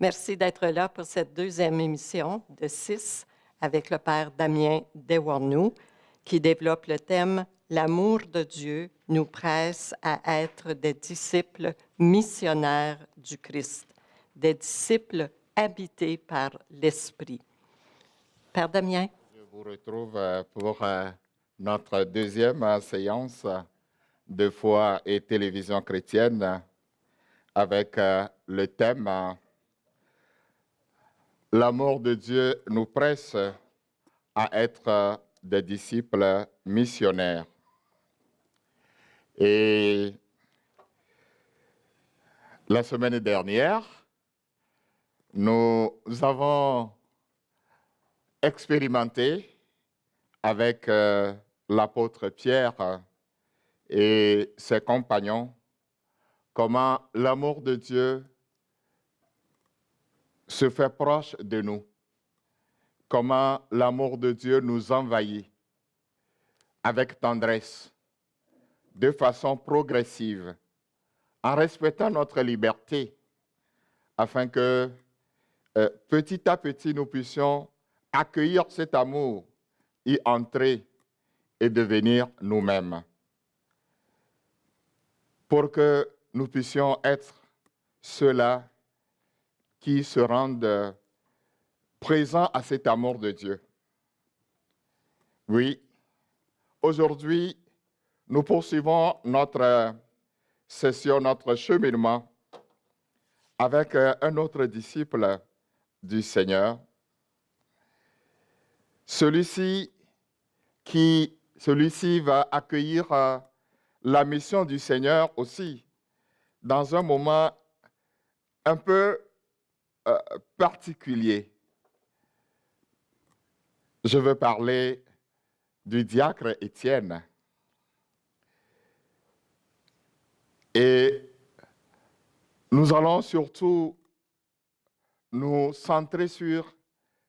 Merci d'être là pour cette deuxième émission de 6 avec le Père Damien Deswarnoux qui développe le thème « L'amour de Dieu nous presse à être des disciples missionnaires du Christ, des disciples habités par l'Esprit ». Père Damien. Je vous retrouve pour notre deuxième séance de foi et télévision chrétienne avec le thème « L'amour de Dieu nous presse à être des disciples missionnaires ». Et la semaine dernière, nous avons expérimenté avec l'apôtre Pierre et ses compagnons comment l'amour de Dieu se fait proche de nous, comment l'amour de Dieu nous envahit avec tendresse, de façon progressive, en respectant notre liberté, afin que petit à petit nous puissions accueillir cet amour, y entrer et devenir nous-mêmes. Pour que nous puissions être ceux-là qui se rendent présents à cet amour de Dieu. Oui, aujourd'hui, nous poursuivons notre session, notre cheminement avec un autre disciple du Seigneur. Celui-ci va accueillir la mission du Seigneur aussi dans un moment un peu particulier. Je veux parler du diacre Étienne. Et nous allons surtout nous centrer sur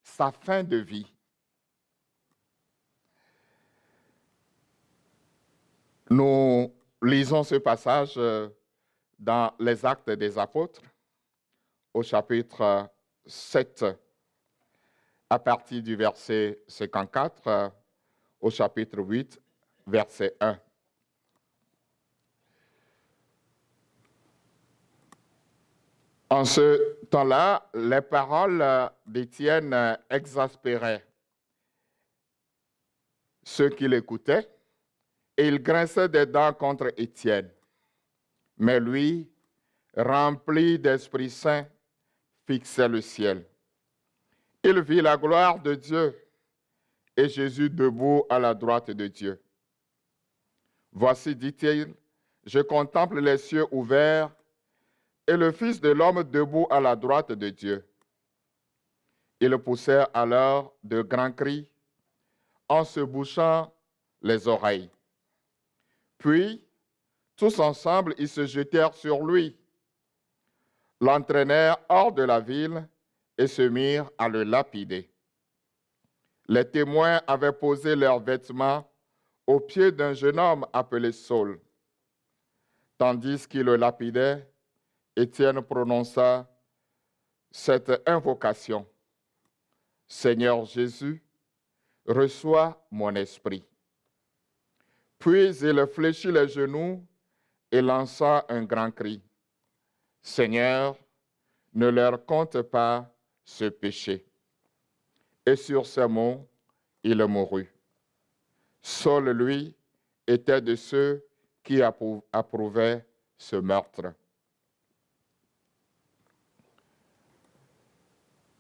sa fin de vie. Nous lisons ce passage dans les Actes des Apôtres, au chapitre 7, à partir du verset 54, au chapitre 8, verset 1. En ce temps-là, les paroles d'Étienne exaspéraient ceux qui l'écoutaient, et il grinçait des dents contre Étienne. Mais lui, rempli d'Esprit Saint, fixait le ciel. Il vit la gloire de Dieu et Jésus debout à la droite de Dieu. Voici, dit-il, je contemple les cieux ouverts et le Fils de l'homme debout à la droite de Dieu. Ils poussèrent alors de grands cris en se bouchant les oreilles. Puis, tous ensemble, ils se jetèrent sur lui, l'entraînèrent hors de la ville et se mirent à le lapider. Les témoins avaient posé leurs vêtements aux pieds d'un jeune homme appelé Saul. Tandis qu'il le lapidait, Étienne prononça cette invocation. « Seigneur Jésus, reçois mon esprit. » Puis il fléchit les genoux et lança un grand cri. « Seigneur, ne leur compte pas ce péché. » Et sur ces mots, il mourut. Saul, lui, était de ceux qui approuvaient ce meurtre.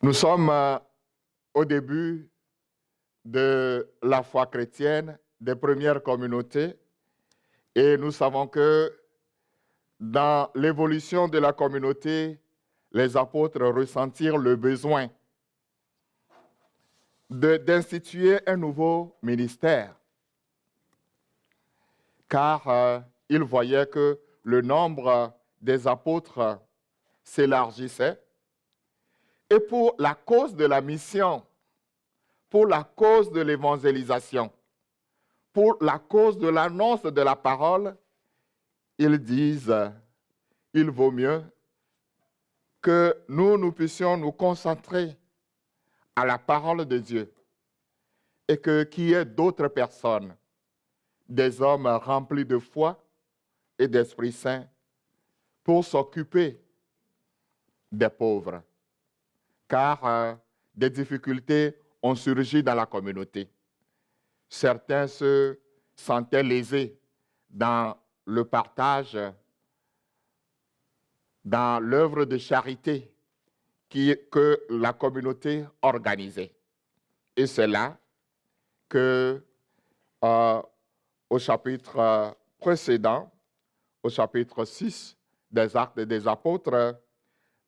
Nous sommes au début de la foi chrétienne, des premières communautés, et nous savons que dans l'évolution de la communauté, les apôtres ressentirent le besoin d'instituer un nouveau ministère, car ils voyaient que le nombre des apôtres s'élargissait. Et pour la cause de la mission, pour la cause de l'évangélisation, pour la cause de l'annonce de la parole, ils disent, il vaut mieux que nous puissions nous concentrer à la parole de Dieu et qu'il y ait d'autres personnes, des hommes remplis de foi et d'Esprit Saint, pour s'occuper des pauvres. Car des difficultés ont surgi dans la communauté. Certains se sentaient lésés dans le partage, dans l'œuvre de charité que la communauté organisait. Et c'est là que, au chapitre précédent, au chapitre 6 des Actes des Apôtres,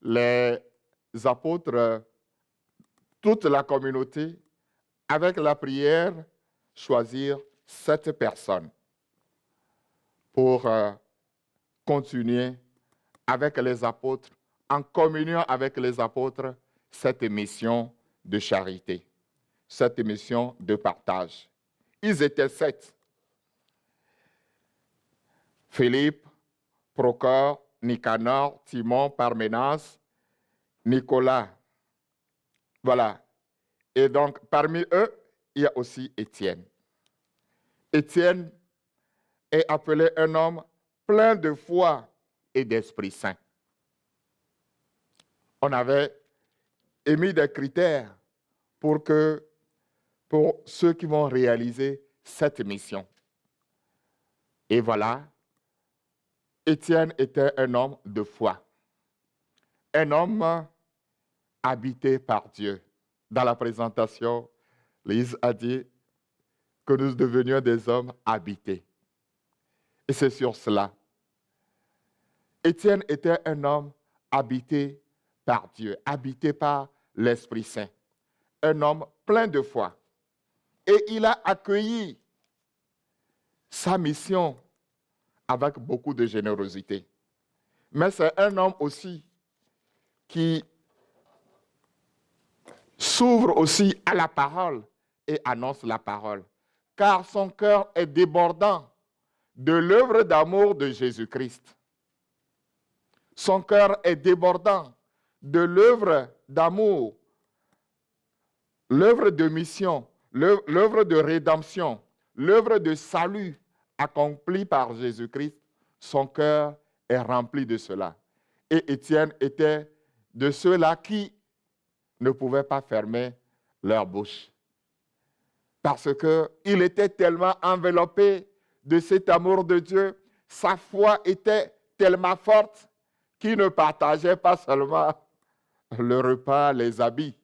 les apôtres, toute la communauté, avec la prière, choisirent 7 personnes pour continuer avec les apôtres, en communion avec les apôtres, cette mission de charité, cette mission de partage. Ils étaient 7. Philippe, Procore, Nicanor, Timon, Parménas, Nicolas. Voilà. Et donc, parmi eux, il y a aussi Étienne. Étienne est appelé un homme plein de foi et d'Esprit Saint. On avait émis des critères pour ceux qui vont réaliser cette mission. Et voilà, Étienne était un homme de foi, un homme habité par Dieu. Dans la présentation, Lise a dit que nous devenions des hommes habités. Et c'est sur cela. Étienne était un homme habité par Dieu, habité par l'Esprit Saint, un homme plein de foi. Et il a accueilli sa mission avec beaucoup de générosité. Mais c'est un homme aussi qui s'ouvre aussi à la parole et annonce la parole, car son cœur est débordant de l'œuvre d'amour de Jésus-Christ. Son cœur est débordant de l'œuvre d'amour, l'œuvre de mission, l'œuvre de rédemption, l'œuvre de salut accomplie par Jésus-Christ. Son cœur est rempli de cela. Et Étienne était de ceux-là qui ne pouvaient pas fermer leur bouche. Parce qu'il était tellement enveloppé de cet amour de Dieu, sa foi était tellement forte qu'il ne partageait pas seulement le repas, les habits,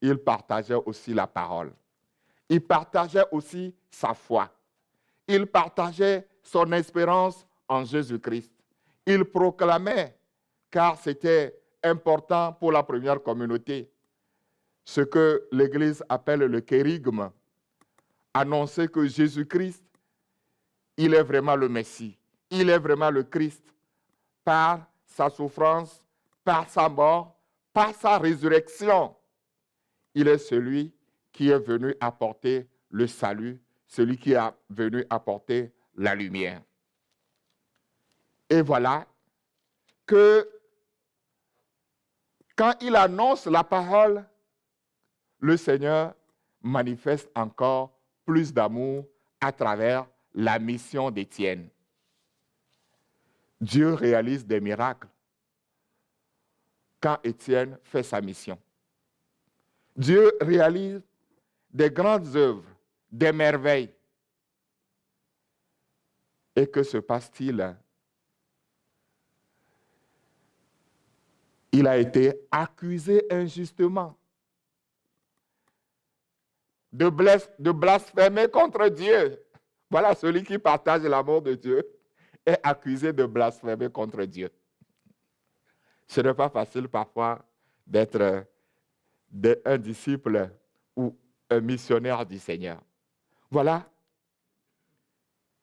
il partageait aussi la parole. Il partageait aussi sa foi. Il partageait son espérance en Jésus-Christ. Il proclamait, car c'était important pour la première communauté, ce que l'Église appelle le kérygme, annoncer que Jésus-Christ, il est vraiment le Messie, il est vraiment le Christ, par sa souffrance, par sa mort, par sa résurrection. Il est celui qui est venu apporter le salut, celui qui est venu apporter la lumière. Et voilà que quand il annonce la parole, le Seigneur manifeste encore plus d'amour à travers la mission d'Étienne. Dieu réalise des miracles quand Étienne fait sa mission. Dieu réalise des grandes œuvres, des merveilles. Et que se passe-t-il? Il a été accusé injustement de blasphémer contre Dieu. Voilà, celui qui partage l'amour de Dieu est accusé de blasphémer contre Dieu. Ce n'est pas facile parfois d'être un disciple ou un missionnaire du Seigneur. Voilà.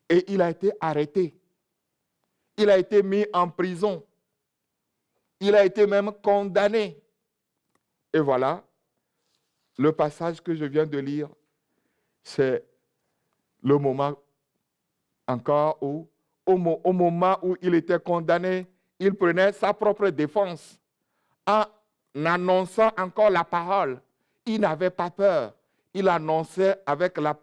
Et il a été arrêté. Il a été mis en prison. Il a été même condamné. Et voilà, le passage que je viens de lire, c'est le moment encore où, au moment où il était condamné, il prenait sa propre défense. en annonçant encore la parole, il n'avait pas peur. Il annonçait avec la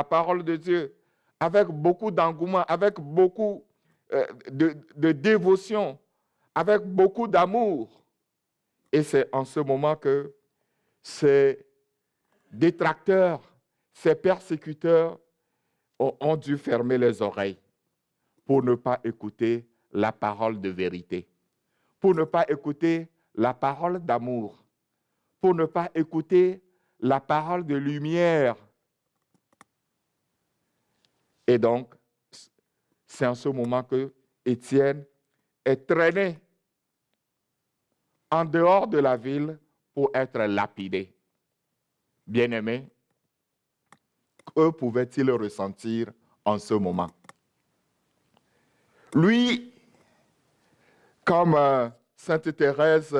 parole de Dieu, avec beaucoup d'engouement, avec beaucoup de dévotion, avec beaucoup d'amour. Et c'est en ce moment que ces détracteurs, ces persécuteurs ont dû fermer les oreilles pour ne pas écouter la parole de vérité, pour ne pas écouter la parole d'amour, pour ne pas écouter la parole de lumière. Et donc, c'est en ce moment que Étienne est traîné en dehors de la ville pour être lapidé. Bien-aimés, que pouvait-il ressentir en ce moment? Lui, comme Sainte Thérèse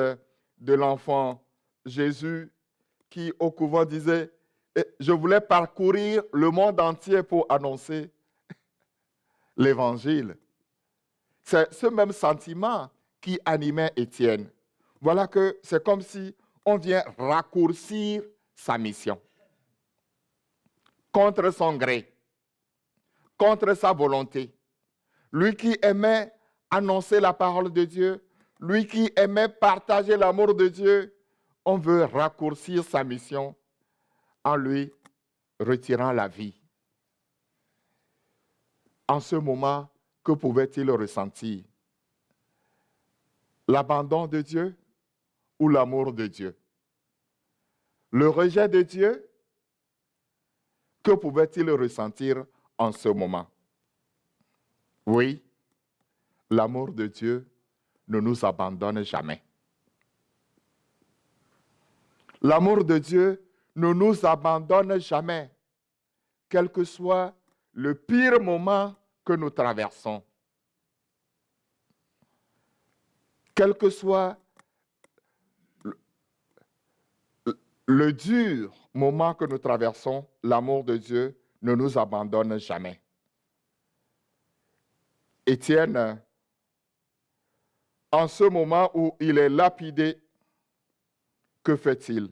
de l'Enfant Jésus, qui au couvent disait « Je voulais parcourir le monde entier pour annoncer l'Évangile ». C'est ce même sentiment qui animait Étienne. Voilà que c'est comme si on vient raccourcir sa mission. Contre son gré, contre sa volonté. Lui qui aimait annoncer la parole de Dieu, lui qui aimait partager l'amour de Dieu, on veut raccourcir sa mission en lui retirant la vie. En ce moment, que pouvait-il ressentir? L'abandon de Dieu ou l'amour de Dieu? Le rejet de Dieu? Que pouvait-il ressentir en ce moment? Oui, l'amour de Dieu ne nous abandonne jamais. L'amour de Dieu ne nous abandonne jamais, quel que soit le pire moment que nous traversons. Quel que soit le dur moment que nous traversons, l'amour de Dieu ne nous abandonne jamais. Étienne, en ce moment où il est lapidé, que fait-il?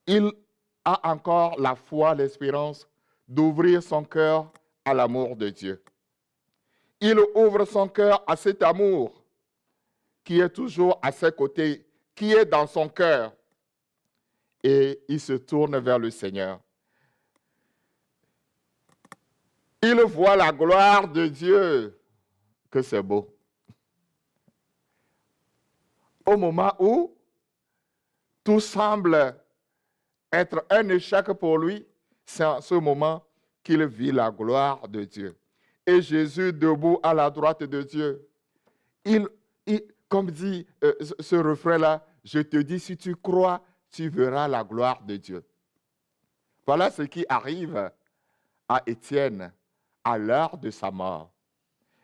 Il a encore la foi, l'espérance d'ouvrir son cœur à l'amour de Dieu. Il ouvre son cœur à cet amour qui est toujours à ses côtés, qui est dans son cœur. Et il se tourne vers le Seigneur. Il voit la gloire de Dieu, que c'est beau. Au moment où tout semble être un échec pour lui, c'est en ce moment qu'il vit la gloire de Dieu. Et Jésus, debout à la droite de Dieu, comme dit ce refrain-là, je te dis, si tu crois, tu verras la gloire de Dieu. Voilà ce qui arrive à Étienne à l'heure de sa mort.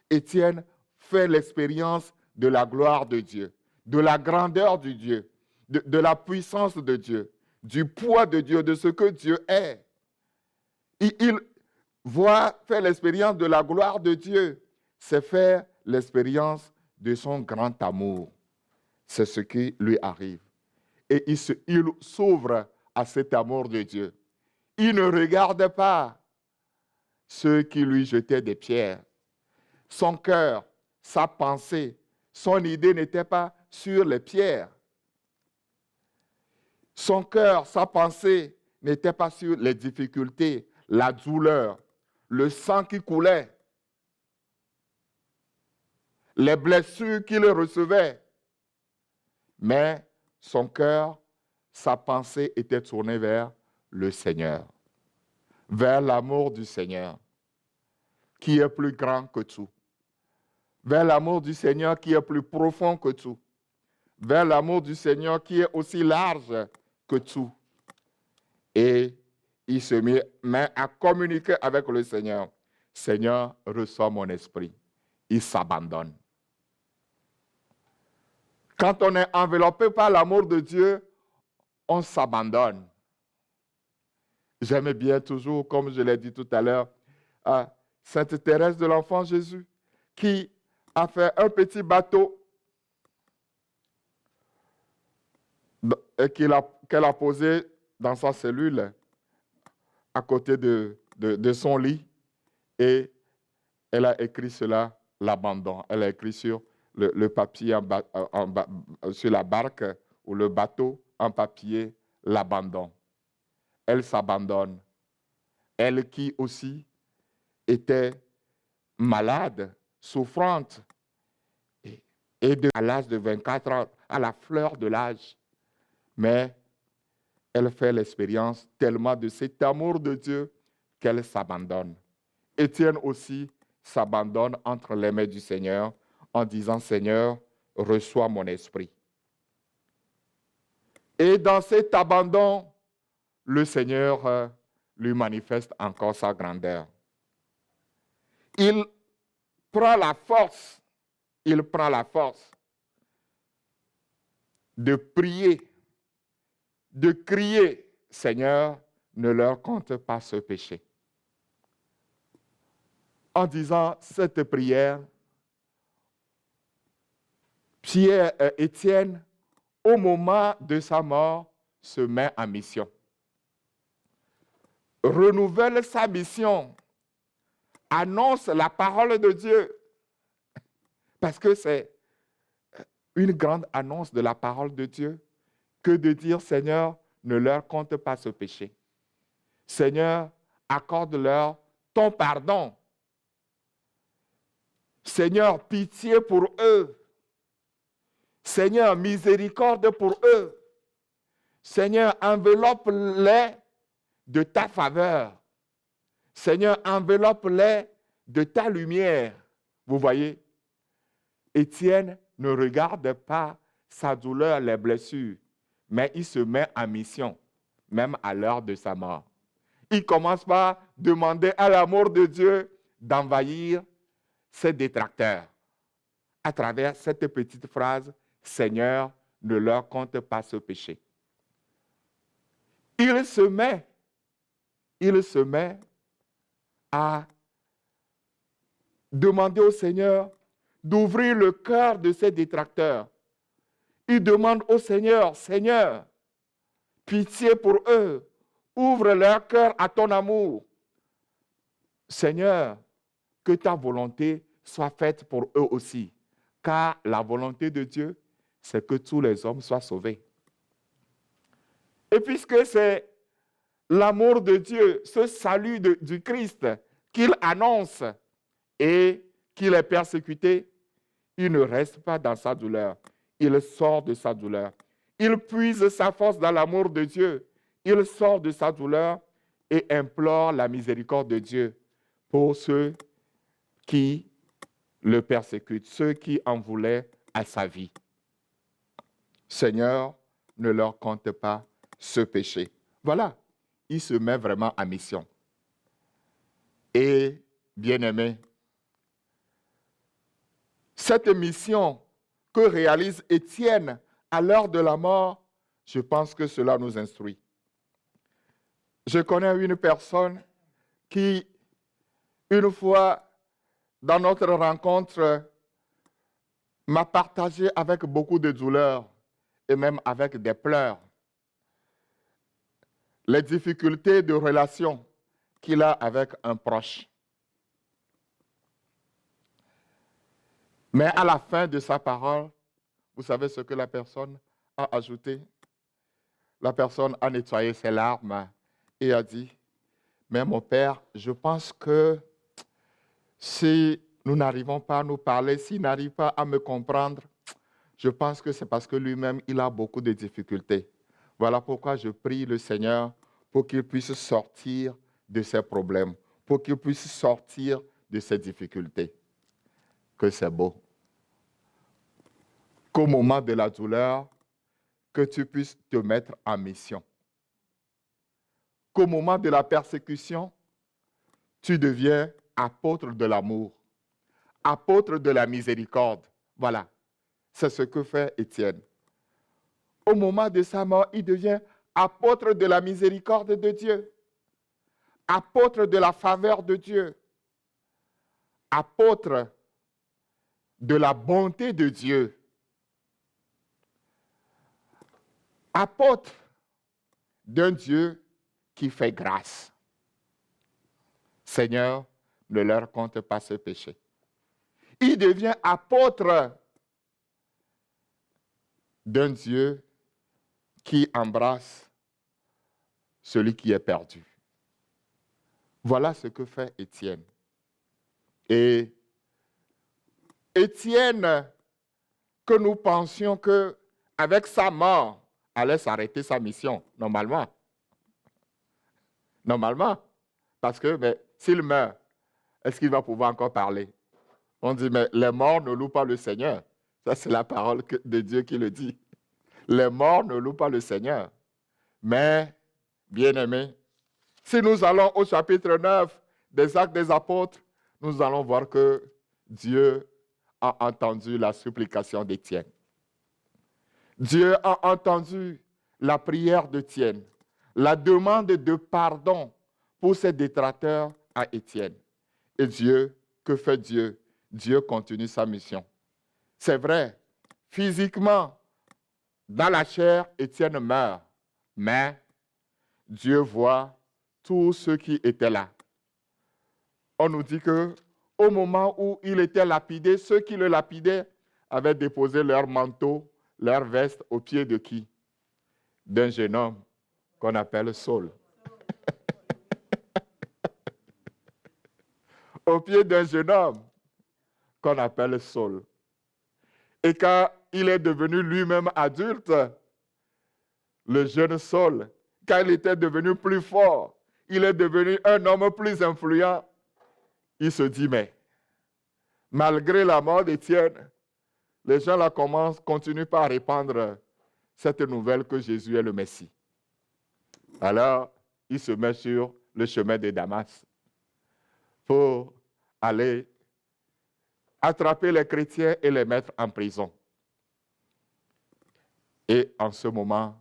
Étienne fait l'expérience de la gloire de Dieu, de la grandeur de Dieu, de la puissance de Dieu, du poids de Dieu, de ce que Dieu est. Il fait l'expérience de la gloire de Dieu, c'est faire l'expérience de son grand amour. C'est ce qui lui arrive. Et il s'ouvre à cet amour de Dieu. Il ne regarde pas ceux qui lui jetaient des pierres. Son cœur, sa pensée, son idée n'était pas sur les pierres. Son cœur, sa pensée n'était pas sur les difficultés, la douleur, le sang qui coulait, les blessures qu'il recevait. Mais son cœur, sa pensée était tournée vers le Seigneur, vers l'amour du Seigneur, qui est plus grand que tout, vers l'amour du Seigneur qui est plus profond que tout, vers l'amour du Seigneur qui est aussi large que tout. Et il se met à communiquer avec le Seigneur. Seigneur, reçois mon esprit. Il s'abandonne. Quand on est enveloppé par l'amour de Dieu, on s'abandonne. J'aime bien toujours, comme je l'ai dit tout à l'heure, Sainte Thérèse de l'Enfant Jésus, qui a fait un petit bateau et qu'elle a posé dans sa cellule à côté de son lit, et elle a écrit cela, l'abandon. Elle a écrit sur le papier sur la barque ou le bateau en papier, l'abandon. Elle s'abandonne. Elle qui aussi était malade, souffrante, et à l'âge de 24 ans, à la fleur de l'âge. Mais elle fait l'expérience tellement de cet amour de Dieu qu'elle s'abandonne. Étienne aussi s'abandonne entre les mains du Seigneur en disant, Seigneur, reçois mon esprit. Et dans cet abandon, le Seigneur lui manifeste encore sa grandeur. Il prend la force de prier, de crier, Seigneur, ne leur compte pas ce péché. En disant cette prière, Étienne, au moment de sa mort, se met en mission. Renouvelle sa mission, annonce la parole de Dieu, parce que c'est une grande annonce de la parole de Dieu que de dire, Seigneur, ne leur compte pas ce péché. Seigneur, accorde-leur ton pardon. Seigneur, pitié pour eux. Seigneur, miséricorde pour eux. Seigneur, enveloppe-les de ta faveur. Seigneur, enveloppe-les de ta lumière. Vous voyez, Étienne ne regarde pas sa douleur, les blessures, mais il se met en mission, même à l'heure de sa mort. Il commence par demander à l'amour de Dieu d'envahir ses détracteurs à travers cette petite phrase, Seigneur, ne leur compte pas ce péché. Il se met à demander au Seigneur d'ouvrir le cœur de ses détracteurs. Il demande au Seigneur, Seigneur, pitié pour eux, ouvre leur cœur à ton amour. Seigneur, que ta volonté soit faite pour eux aussi, car la volonté de Dieu, c'est que tous les hommes soient sauvés. Et puisque c'est l'amour de Dieu, ce salut du Christ qu'il annonce et qu'il est persécuté, il ne reste pas dans sa douleur. Il sort de sa douleur. Il puise sa force dans l'amour de Dieu. Il sort de sa douleur et implore la miséricorde de Dieu pour ceux qui le persécutent, ceux qui en voulaient à sa vie. Seigneur, ne leur compte pas ce péché. Voilà, il se met vraiment en mission. Et, bien-aimés, cette mission que réalise Étienne à l'heure de la mort, je pense que cela nous instruit. Je connais une personne qui, une fois dans notre rencontre, m'a partagé avec beaucoup de douleur et même avec des pleurs les difficultés de relation qu'il a avec un proche. Mais à la fin de sa parole, vous savez ce que la personne a ajouté? La personne a nettoyé ses larmes et a dit, mais mon père, je pense que si nous n'arrivons pas à nous parler, s'il n'arrive pas à me comprendre, je pense que c'est parce que lui-même, il a beaucoup de difficultés. Voilà pourquoi je prie le Seigneur pour qu'il puisse sortir de ses problèmes, pour qu'il puisse sortir de ses difficultés. Que c'est beau. Qu'au moment de la douleur, que tu puisses te mettre en mission. Qu'au moment de la persécution, tu deviens apôtre de l'amour, apôtre de la miséricorde. Voilà, c'est ce que fait Étienne. Au moment de sa mort, il devient apôtre de la miséricorde de Dieu, apôtre de la faveur de Dieu, apôtre de la bonté de Dieu. apôtre d'un Dieu qui fait grâce. Seigneur, ne leur compte pas ce péché. Il devient apôtre d'un Dieu qui embrasse celui qui est perdu. Voilà ce que fait Étienne. Et Étienne, que nous pensions qu'avec sa mort, allait s'arrêter sa mission, normalement. Normalement. Parce que s'il meurt, est-ce qu'il va pouvoir encore parler? On dit, mais les morts ne louent pas le Seigneur. Ça, c'est la parole de Dieu qui le dit. Les morts ne louent pas le Seigneur. Mais, bien-aimés, si nous allons au chapitre 9 des Actes des Apôtres, nous allons voir que Dieu a entendu la supplication d'Étienne. Dieu a entendu la prière d'Étienne, la demande de pardon pour ses détracteurs à Étienne. Et Dieu, que fait Dieu? Dieu continue sa mission. C'est vrai, physiquement, dans la chair, Étienne meurt, mais Dieu voit tous ceux qui étaient là. On nous dit qu'au moment où il était lapidé, ceux qui le lapidaient avaient déposé leur manteau, leur veste aux pieds de qui? D'un jeune homme qu'on appelle Saul. Au pied d'un jeune homme qu'on appelle Saul. Et quand il est devenu lui-même adulte, le jeune Saul, quand il était devenu plus fort, il est devenu un homme plus influent, il se dit, mais malgré la mort d'Étienne, les gens là continuent pas à répandre cette nouvelle que Jésus est le Messie. Alors, il se met sur le chemin de Damas pour aller attraper les chrétiens et les mettre en prison. Et en ce moment,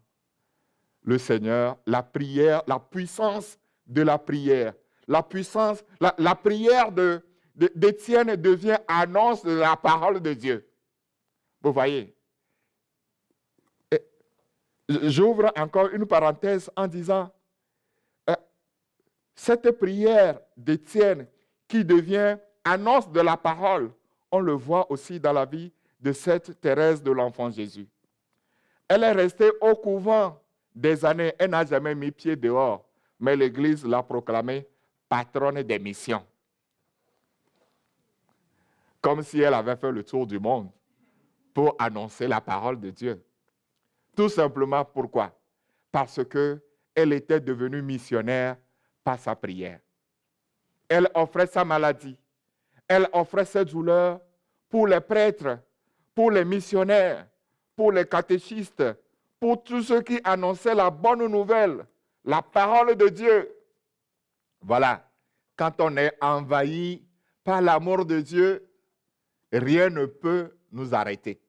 le Seigneur, la prière, la puissance de la prière, la prière d'Étienne devient annonce de la parole de Dieu. Vous voyez? Et j'ouvre encore une parenthèse en disant, cette prière d'Étienne qui devient annonce de la parole, on le voit aussi dans la vie de Sainte Thérèse de l'Enfant Jésus. Elle est restée au couvent des années, elle n'a jamais mis pied dehors, mais l'Église l'a proclamée patronne des missions. Comme si elle avait fait le tour du monde pour annoncer la parole de Dieu. Tout simplement pourquoi? Parce qu'elle était devenue missionnaire par sa prière. Elle offrait sa maladie, elle offrait ses douleurs pour les prêtres, pour les missionnaires, pour les catéchistes, pour tous ceux qui annonçaient la bonne nouvelle, la parole de Dieu. Voilà, quand on est envahi par l'amour de Dieu, rien ne peut nous arrêter.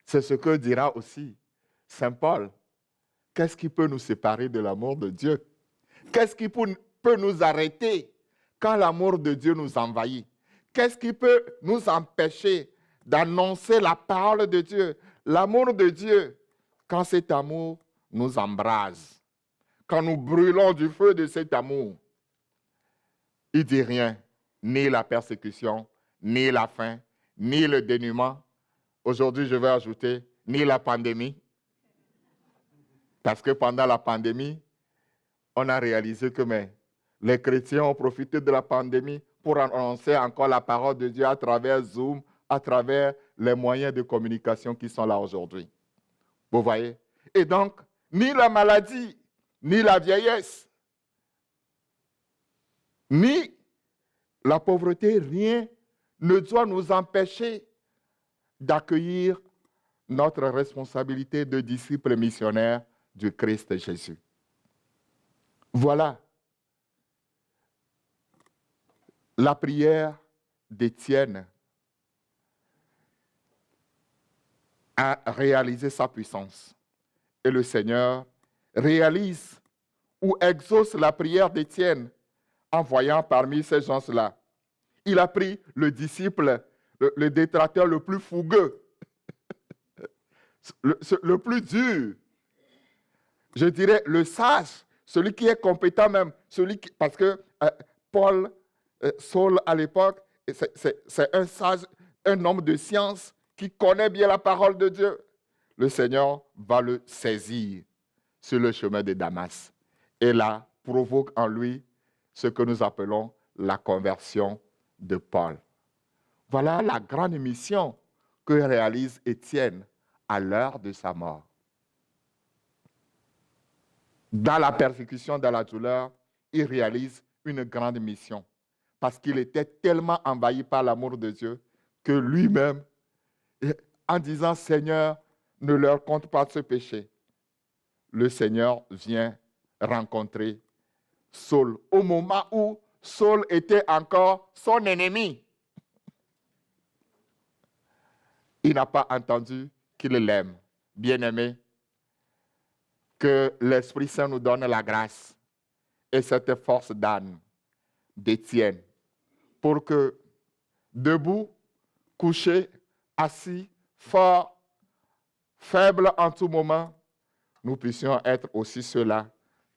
C'est ce que dira aussi Saint Paul. Qu'est-ce qui peut nous séparer de l'amour de Dieu? Qu'est-ce qui peut nous arrêter quand l'amour de Dieu nous envahit? Qu'est-ce qui peut nous empêcher d'annoncer la parole de Dieu? L'amour de Dieu, quand cet amour nous embrase, quand nous brûlons du feu de cet amour, il ne dit rien, ni la persécution, ni la faim, ni le dénuement. Aujourd'hui, je vais ajouter, ni la pandémie. Parce que pendant la pandémie, on a réalisé que les chrétiens ont profité de la pandémie pour annoncer encore la parole de Dieu à travers Zoom, à travers les moyens de communication qui sont là aujourd'hui. Vous voyez? Et donc, ni la maladie, ni la vieillesse, ni la pauvreté, rien ne doit nous empêcher d'accueillir notre responsabilité de disciples missionnaires du Christ Jésus. Voilà la prière d'Étienne a réalisé sa puissance. Et le Seigneur réalise ou exauce la prière d'Étienne en voyant parmi ces gens-là. Il a pris le disciple, le détracteur le plus fougueux, le plus dur. Je dirais le sage, celui qui est compétent même, parce que Saul à l'époque, c'est un sage, un homme de science qui connaît bien la parole de Dieu. Le Seigneur va le saisir sur le chemin de Damas et là provoque en lui ce que nous appelons la conversion de Paul. Voilà la grande mission que réalise Étienne à l'heure de sa mort. Dans la persécution, dans la douleur, il réalise une grande mission parce qu'il était tellement envahi par l'amour de Dieu que lui-même, en disant « Seigneur, ne leur compte pas ce péché », le Seigneur vient rencontrer Saul au moment où Saul était encore son ennemi. Il n'a pas entendu qu'il l'aime. Bien-aimé, que l'Esprit Saint nous donne la grâce et cette force d'âme d'Étienne pour que, debout, couché, assis, fort, faible en tout moment, nous puissions être aussi ceux-là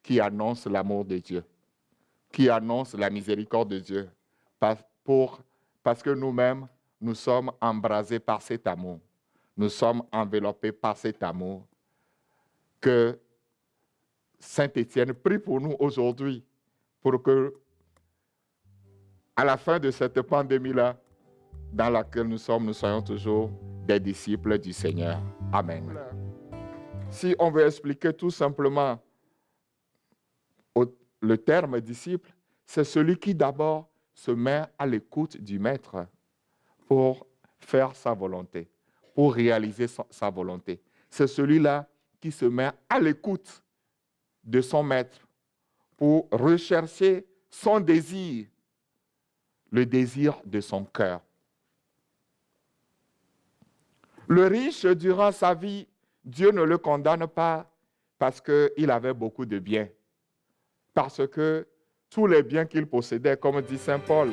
qui annoncent l'amour de Dieu, qui annoncent la miséricorde de Dieu, parce que nous-mêmes, nous sommes embrasés par cet amour. Nous sommes enveloppés par cet amour. Que Saint Étienne prie pour nous aujourd'hui, pour que, à la fin de cette pandémie-là, dans laquelle nous soyons toujours des disciples du Seigneur. Amen. Si on veut expliquer tout simplement le terme disciple, c'est celui qui d'abord se met à l'écoute du Maître pour faire sa volonté, pour réaliser sa volonté. C'est celui-là qui se met à l'écoute de son Maître pour rechercher son désir, le désir de son cœur. Le riche, durant sa vie, Dieu ne le condamne pas parce qu'il avait beaucoup de biens. Parce que tous les biens qu'il possédait, comme dit Saint Paul,